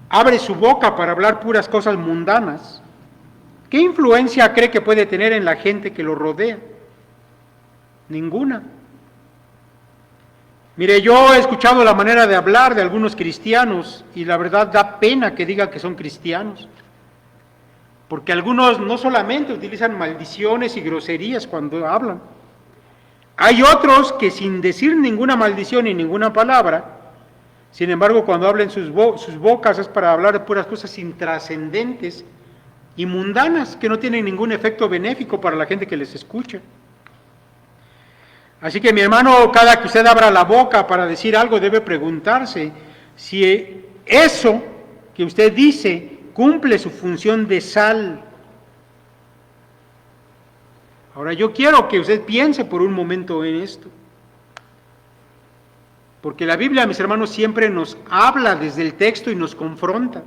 abre su boca para hablar puras cosas mundanas, ¿qué influencia cree que puede tener en la gente que lo rodea? Ninguna. Mire, yo he escuchado la manera de hablar de algunos cristianos y la verdad da pena que digan que son cristianos, porque algunos no solamente utilizan maldiciones y groserías cuando hablan, hay otros que sin decir ninguna maldición y ninguna palabra, sin embargo cuando hablan sus bocas es para hablar de puras cosas intrascendentes y mundanas que no tienen ningún efecto benéfico para la gente que les escucha. Así que mi hermano, cada que usted abra la boca para decir algo debe preguntarse si eso que usted dice cumple su función de sal. Ahora yo quiero que usted piense por un momento en esto, porque la Biblia, mis hermanos, siempre nos habla desde el texto y nos confronta.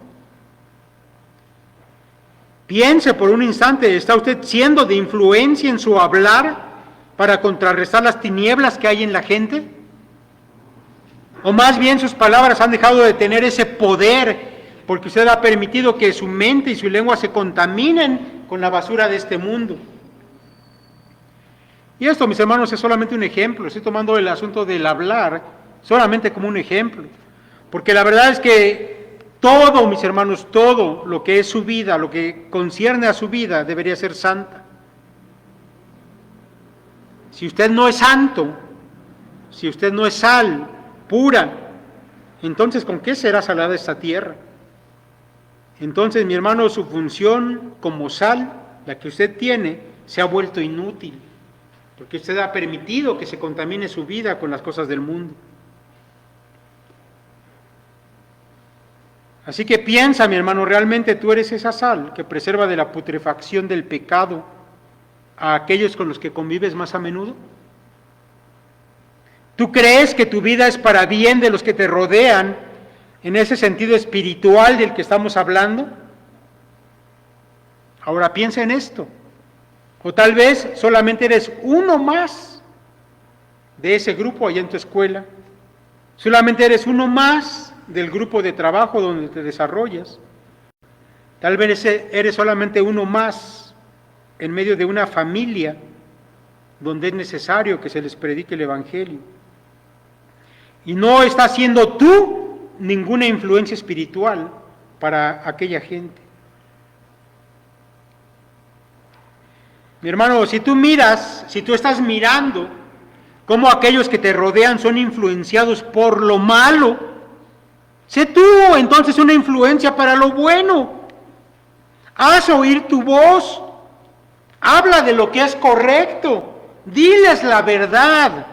Piense por un instante, ¿está usted siendo de influencia en su hablar para contrarrestar las tinieblas que hay en la gente? ¿O más bien sus palabras han dejado de tener ese poder porque usted ha permitido que su mente y su lengua se contaminen con la basura de este mundo? Y esto, mis hermanos, es solamente un ejemplo. Estoy tomando el asunto del hablar solamente como un ejemplo, porque la verdad es que todo, mis hermanos, todo lo que es su vida, lo que concierne a su vida, debería ser santa. Si usted no es santo, si usted no es sal pura, entonces ¿con qué será salada esta tierra? Entonces, mi hermano, su función como sal, la que usted tiene, se ha vuelto inútil, porque usted ha permitido que se contamine su vida con las cosas del mundo. Así que piensa, mi hermano, ¿realmente tú eres esa sal que preserva de la putrefacción del pecado a aquellos con los que convives más a menudo? ¿Tú crees que tu vida es para bien de los que te rodean en ese sentido espiritual del que estamos hablando? Ahora piensa en esto. O tal vez solamente eres uno más de ese grupo allá en tu escuela. Solamente eres uno más del grupo de trabajo donde te desarrollas. Tal vez eres solamente uno más en medio de una familia donde es necesario que se les predique el Evangelio. Y no estás siendo tú ninguna influencia espiritual para aquella gente. Mi hermano, si tú estás mirando cómo aquellos que te rodean son influenciados por lo malo, sé tú entonces una influencia para lo bueno. Haz oír tu voz, habla de lo que es correcto, diles la verdad,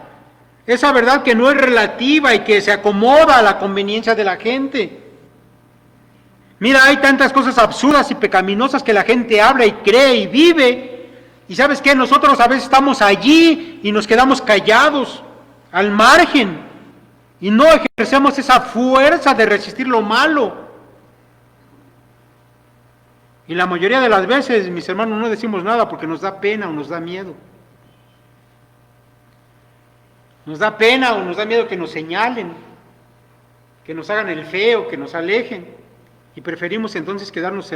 esa verdad que no es relativa y que se acomoda a la conveniencia de la gente. Mira, hay tantas cosas absurdas y pecaminosas que la gente habla y cree y vive, y ¿sabes qué? Nosotros a veces estamos allí y nos quedamos callados, al margen, y no ejercemos esa fuerza de resistir lo malo. Y la mayoría de las veces, mis hermanos, no decimos nada porque nos da pena o nos da miedo. Nos da pena o nos da miedo que nos señalen, que nos hagan el feo, que nos alejen, y preferimos entonces quedarnos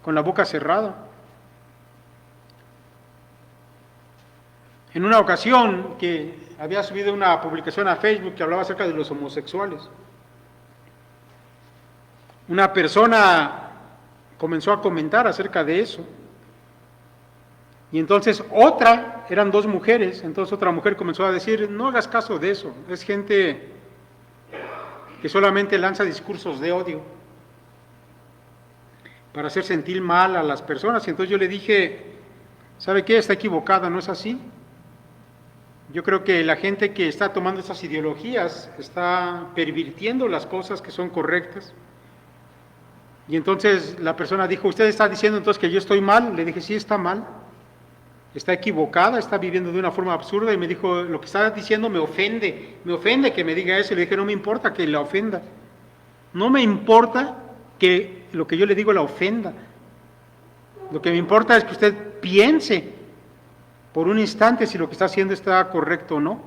con la boca cerrada. En una ocasión que había subido una publicación a Facebook que hablaba acerca de los homosexuales, una persona comenzó a comentar acerca de eso, y entonces eran dos mujeres, entonces otra mujer comenzó a decir, no hagas caso de eso, es gente que solamente lanza discursos de odio para hacer sentir mal a las personas. Y entonces yo le dije, ¿sabe qué? Está equivocada, ¿no es así? Yo creo que la gente que está tomando esas ideologías está pervirtiendo las cosas que son correctas. Y entonces la persona dijo, ¿usted está diciendo entonces que yo estoy mal? Le dije, sí, está mal, está equivocada, está viviendo de una forma absurda. Y me dijo, lo que está diciendo me ofende que me diga eso. Y le dije, no me importa que la ofenda, no me importa que lo que yo le digo la ofenda. Lo que me importa es que usted piense por un instante si lo que está haciendo está correcto o no.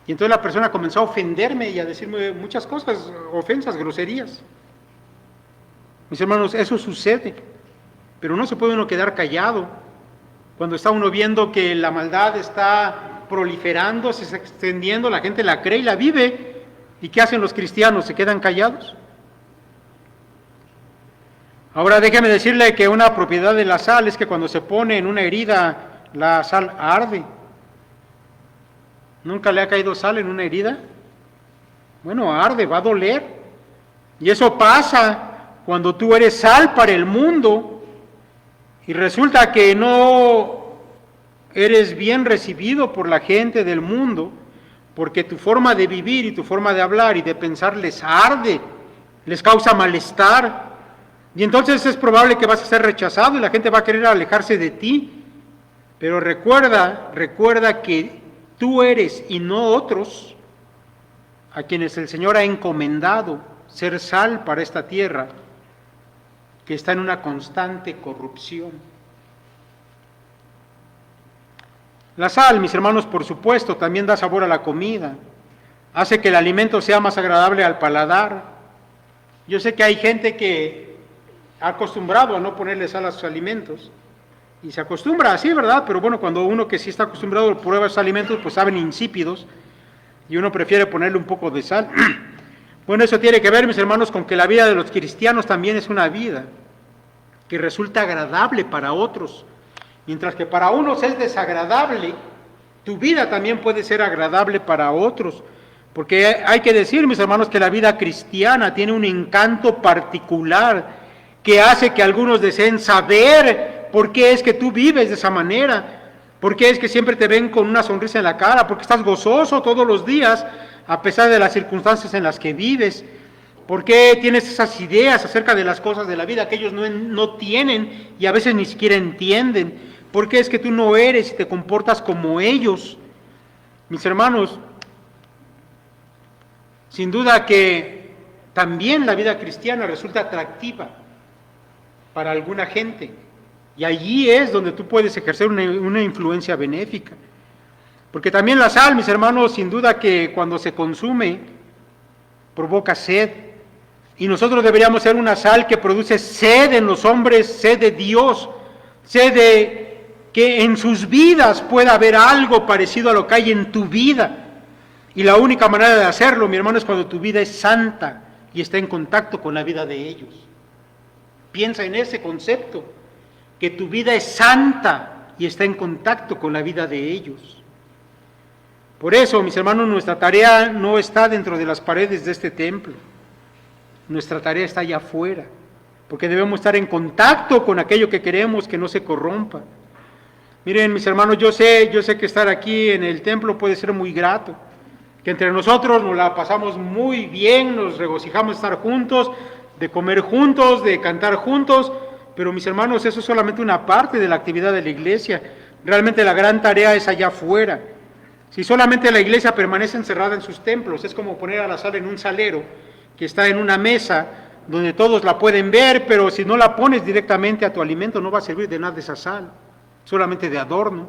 Y entonces la persona comenzó a ofenderme y a decirme muchas cosas, ofensas, groserías. Mis hermanos, eso sucede, pero no se puede uno quedar callado cuando está uno viendo que la maldad está proliferando, se está extendiendo, la gente la cree y la vive. ¿Y qué hacen los cristianos? ¿Se quedan callados? Ahora déjeme decirle que una propiedad de la sal es que cuando se pone en una herida, la sal arde. ¿Nunca le ha caído sal en una herida? Bueno, arde, va a doler. Y eso pasa cuando tú eres sal para el mundo y resulta que no eres bien recibido por la gente del mundo, porque tu forma de vivir y tu forma de hablar y de pensar les arde, les causa malestar. Y entonces es probable que vas a ser rechazado y la gente va a querer alejarse de ti. Pero recuerda que tú eres y no otros a quienes el Señor ha encomendado ser sal para esta tierra que está en una constante corrupción. La sal, mis hermanos, por supuesto, también da sabor a la comida, hace que el alimento sea más agradable al paladar. Yo sé que hay gente que ha acostumbrado a no ponerle sal a sus alimentos, y se acostumbra así, ¿verdad? Pero bueno, cuando uno que sí está acostumbrado prueba esos alimentos, pues saben insípidos, y uno prefiere ponerle un poco de sal. Bueno, eso tiene que ver, mis hermanos, con que la vida de los cristianos también es una vida que resulta agradable para otros. Mientras que para unos es desagradable, tu vida también puede ser agradable para otros. Porque hay que decir, mis hermanos, que la vida cristiana tiene un encanto particular que hace que algunos deseen saber por qué es que tú vives de esa manera, por qué es que siempre te ven con una sonrisa en la cara, porque estás gozoso todos los días a pesar de las circunstancias en las que vives. ¿Por qué tienes esas ideas acerca de las cosas de la vida que ellos no tienen y a veces ni siquiera entienden? ¿Por qué es que tú no eres y te comportas como ellos? Mis hermanos, sin duda que también la vida cristiana resulta atractiva para alguna gente. Y allí es donde tú puedes ejercer una influencia benéfica. Porque también la sal, mis hermanos, sin duda que cuando se consume, provoca sed. Y nosotros deberíamos ser una sal que produce sed en los hombres, sed de Dios, sed de que en sus vidas pueda haber algo parecido a lo que hay en tu vida. Y la única manera de hacerlo, mi hermano, es cuando tu vida es santa y está en contacto con la vida de ellos. Piensa en ese concepto, que tu vida es santa y está en contacto con la vida de ellos. Por eso, mis hermanos, nuestra tarea no está dentro de las paredes de este templo. Nuestra tarea está allá afuera, porque debemos estar en contacto con aquello que queremos que no se corrompa. Miren, mis hermanos, yo sé que estar aquí en el templo puede ser muy grato, que entre nosotros nos la pasamos muy bien, nos regocijamos de estar juntos, de comer juntos, de cantar juntos, pero mis hermanos, eso es solamente una parte de la actividad de la iglesia. Realmente la gran tarea es allá afuera. Si solamente la iglesia permanece encerrada en sus templos, es como poner a la sal en un salero que está en una mesa donde todos la pueden ver, pero si no la pones directamente a tu alimento no va a servir de nada de esa sal, solamente de adorno.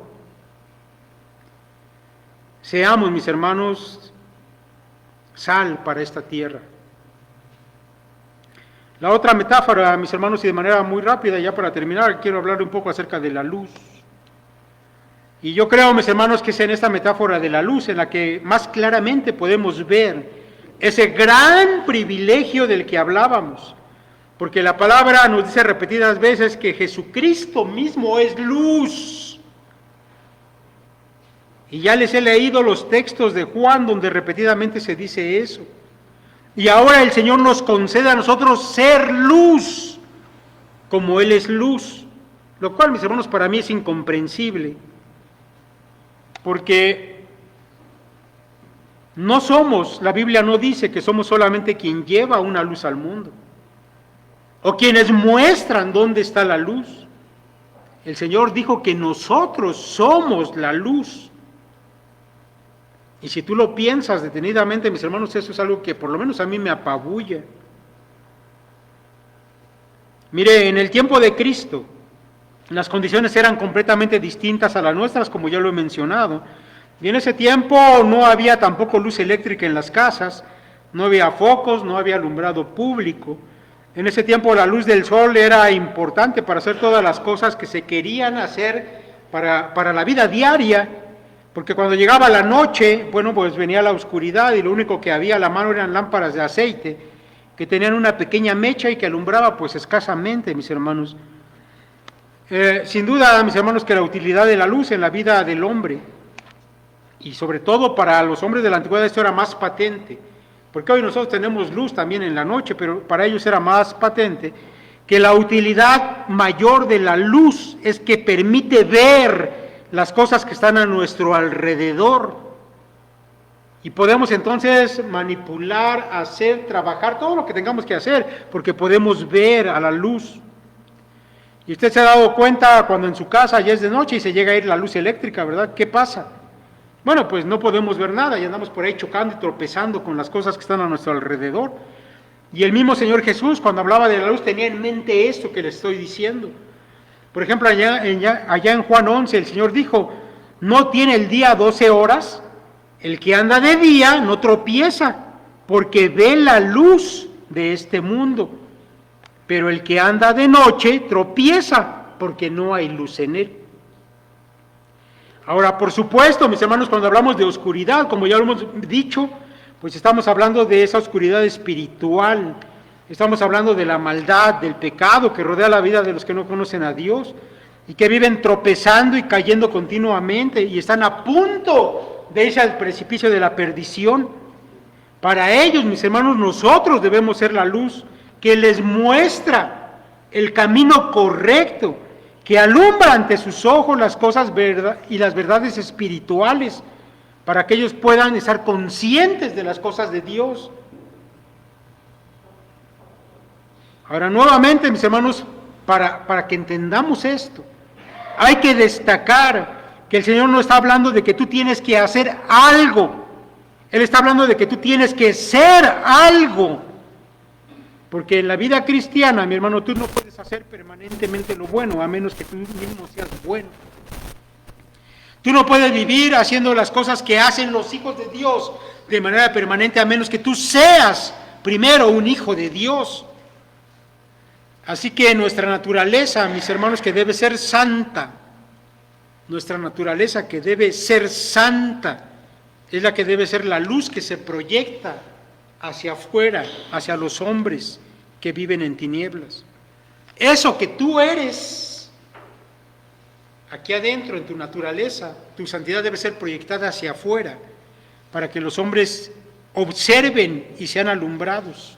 Seamos, mis hermanos, sal para esta tierra. La otra metáfora, mis hermanos, y de manera muy rápida, ya para terminar, quiero hablar un poco acerca de la luz. Y yo creo, mis hermanos, que es en esta metáfora de la luz en la que más claramente podemos ver ese gran privilegio del que hablábamos. Porque la palabra nos dice repetidas veces que Jesucristo mismo es luz. Y ya les he leído los textos de Juan donde repetidamente se dice eso. Y ahora el Señor nos concede a nosotros ser luz, como Él es luz. Lo cual, mis hermanos, para mí es incomprensible. Porque no somos, la Biblia no dice que somos solamente quien lleva una luz al mundo, o quienes muestran dónde está la luz. El Señor dijo que nosotros somos la luz. Y si tú lo piensas detenidamente, mis hermanos, eso es algo que por lo menos a mí me apabulla. Mire, en el tiempo de Cristo, Las condiciones eran completamente distintas a las nuestras, como ya lo he mencionado. Y en ese tiempo no había tampoco luz eléctrica en las casas, no había focos, no había alumbrado público. En ese tiempo la luz del sol era importante para hacer todas las cosas que se querían hacer para la vida diaria, porque cuando llegaba la noche, bueno, pues venía la oscuridad y lo único que había a la mano eran lámparas de aceite, que tenían una pequeña mecha y que alumbraba pues escasamente, mis hermanos. Sin duda, mis hermanos, que la utilidad de la luz en la vida del hombre, y sobre todo para los hombres de la antigüedad, esto era más patente, porque hoy nosotros tenemos luz también en la noche, pero para ellos era más patente, que la utilidad mayor de la luz es que permite ver las cosas que están a nuestro alrededor, y podemos entonces manipular, hacer, trabajar, todo lo que tengamos que hacer, porque podemos ver a la luz. Y usted se ha dado cuenta cuando en su casa ya es de noche y se llega a ir la luz eléctrica, ¿verdad? ¿Qué pasa? Bueno, pues no podemos ver nada y andamos por ahí chocando y tropezando con las cosas que están a nuestro alrededor. Y el mismo Señor Jesús, cuando hablaba de la luz, tenía en mente esto que le estoy diciendo. Por ejemplo, allá en Juan 11, el Señor dijo, ¿no tiene el día 12 horas? El que anda de día no tropieza, porque ve la luz de este mundo. Pero el que anda de noche tropieza, porque no hay luz en él. Ahora, por supuesto, mis hermanos, cuando hablamos de oscuridad, como ya lo hemos dicho, pues estamos hablando de esa oscuridad espiritual, estamos hablando de la maldad, del pecado que rodea la vida de los que no conocen a Dios y que viven tropezando y cayendo continuamente y están a punto de irse al precipicio de la perdición. Para ellos, mis hermanos, nosotros debemos ser la luz que les muestra el camino correcto, que alumbra ante sus ojos las cosas y las verdades espirituales, para que ellos puedan estar conscientes de las cosas de Dios. Ahora, nuevamente, mis hermanos, para que entendamos esto, hay que destacar que el Señor no está hablando de que tú tienes que hacer algo, Él está hablando de que tú tienes que ser algo. Porque en la vida cristiana, mi hermano, tú no puedes hacer permanentemente lo bueno, a menos que tú mismo seas bueno. Tú no puedes vivir haciendo las cosas que hacen los hijos de Dios de manera permanente, a menos que tú seas primero un hijo de Dios. Así que nuestra naturaleza, mis hermanos, que debe ser santa, nuestra naturaleza que debe ser santa, es la que debe ser la luz que se proyecta hacia afuera, hacia los hombres que viven en tinieblas. Eso que tú eres, aquí adentro en tu naturaleza, tu santidad debe ser proyectada hacia afuera, para que los hombres observen y sean alumbrados.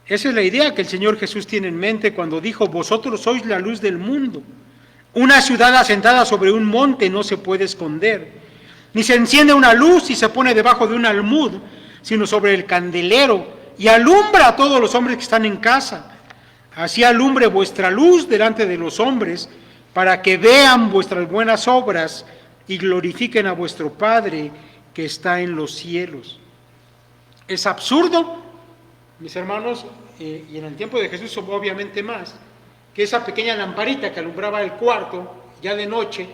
Esa es la idea que el Señor Jesús tiene en mente cuando dijo, vosotros sois la luz del mundo. Una ciudad asentada sobre un monte no se puede esconder. Ni se enciende una luz y se pone debajo de un almud, sino sobre el candelero, y alumbra a todos los hombres que están en casa. Así alumbre vuestra luz delante de los hombres, para que vean vuestras buenas obras y glorifiquen a vuestro Padre que está en los cielos. Es absurdo, mis hermanos, y en el tiempo de Jesús obviamente más, que esa pequeña lamparita que alumbraba el cuarto, ya de noche,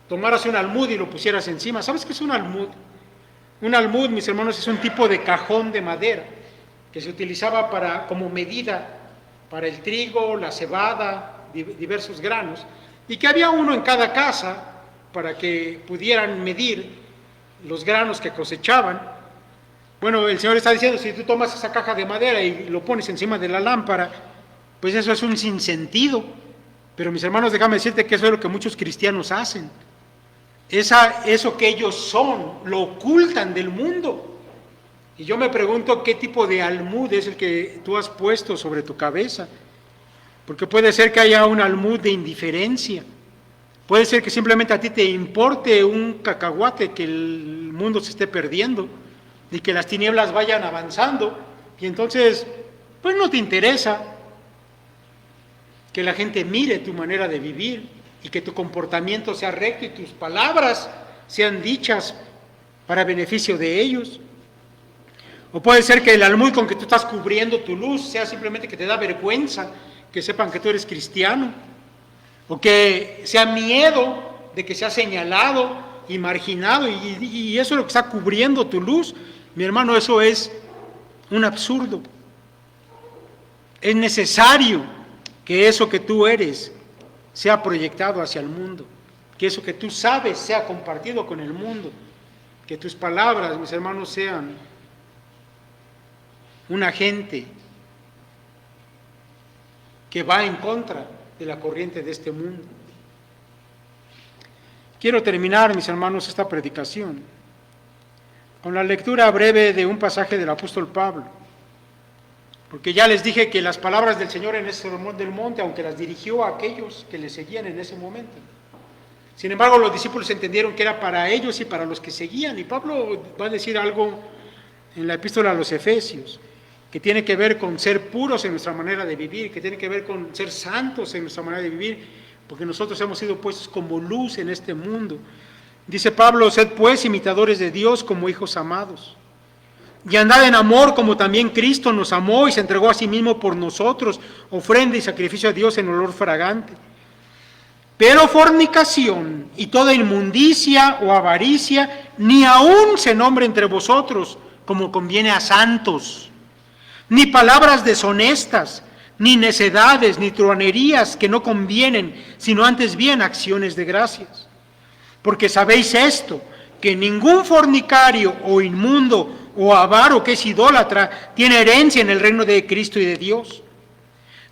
tomaras un almud y lo pusieras encima. ¿Sabes qué es un almud? Un almud, mis hermanos, es un tipo de cajón de madera que se utilizaba como medida para el trigo, la cebada, diversos granos, y que había uno en cada casa para que pudieran medir los granos que cosechaban. Bueno, el Señor está diciendo, si tú tomas esa caja de madera y lo pones encima de la lámpara, pues eso es un sinsentido. Pero mis hermanos, déjame decirte que eso es lo que muchos cristianos hacen. Eso que ellos son, lo ocultan del mundo. Y yo me pregunto qué tipo de almud es el que tú has puesto sobre tu cabeza. Porque puede ser que haya un almud de indiferencia. Puede ser que simplemente a ti te importe un cacahuate que el mundo se esté perdiendo y que las tinieblas vayan avanzando. Y entonces, pues no te interesa que la gente mire tu manera de vivir y que tu comportamiento sea recto y tus palabras sean dichas para beneficio de ellos. O puede ser que el almud con que tú estás cubriendo tu luz sea simplemente que te da vergüenza que sepan que tú eres cristiano, o que sea miedo de que seas señalado y marginado, y eso es lo que está cubriendo tu luz. Mi hermano, eso es un absurdo. Es necesario que eso que tú eres sea proyectado hacia el mundo, que eso que tú sabes sea compartido con el mundo, que tus palabras, mis hermanos, sean un agente que va en contra de la corriente de este mundo. Quiero terminar, mis hermanos, esta predicación con la lectura breve de un pasaje del apóstol Pablo, porque ya les dije que las palabras del Señor en ese sermón del monte, aunque las dirigió a aquellos que le seguían en ese momento, sin embargo los discípulos entendieron que era para ellos y para los que seguían, y Pablo va a decir algo en la epístola a los Efesios, que tiene que ver con ser puros en nuestra manera de vivir, que tiene que ver con ser santos en nuestra manera de vivir, porque nosotros hemos sido puestos como luz en este mundo. Dice Pablo: sed pues imitadores de Dios como hijos amados, y andad en amor como también Cristo nos amó y se entregó a sí mismo por nosotros, ofrenda y sacrificio a Dios en olor fragante. Pero fornicación y toda inmundicia o avaricia ni aun se nombre entre vosotros, como conviene a santos, ni palabras deshonestas, ni necedades, ni truhanerías que no convienen, sino antes bien acciones de gracias. Porque sabéis esto, que ningún fornicario o inmundo o avaro que es idólatra tiene herencia en el reino de Cristo y de Dios.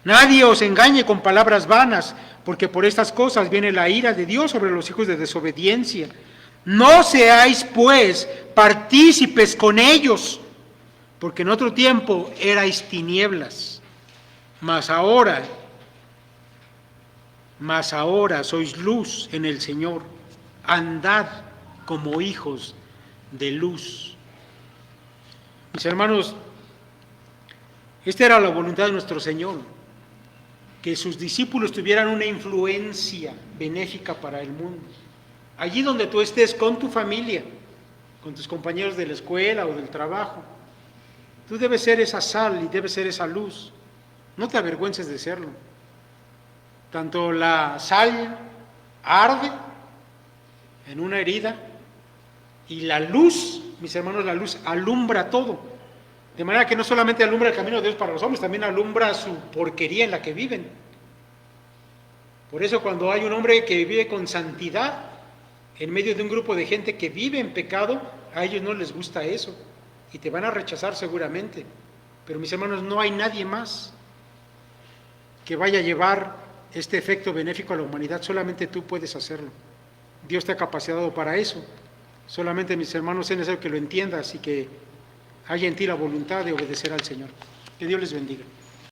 Nadie os engañe con palabras vanas, porque por estas cosas viene la ira de Dios sobre los hijos de desobediencia. No seáis pues partícipes con ellos, porque en otro tiempo erais tinieblas, mas ahora sois luz en el Señor. Andad como hijos de luz. Mis hermanos, esta era la voluntad de nuestro Señor, que sus discípulos tuvieran una influencia benéfica para el mundo. Allí donde tú estés, con tu familia, con tus compañeros de la escuela o del trabajo, tú debes ser esa sal y debes ser esa luz. No te avergüences de serlo. Tanto la sal arde en una herida y la luz, mis hermanos, la luz alumbra todo. De manera que no solamente alumbra el camino de Dios para los hombres, también alumbra su porquería en la que viven. Por eso cuando hay un hombre que vive con santidad en medio de un grupo de gente que vive en pecado, a ellos no les gusta eso y te van a rechazar seguramente. Pero mis hermanos, no hay nadie más que vaya a llevar este efecto benéfico a la humanidad, solamente tú puedes hacerlo. Dios te ha capacitado para eso. Solamente, mis hermanos, es necesario que lo entiendas y que haya en ti la voluntad de obedecer al Señor. Que Dios les bendiga.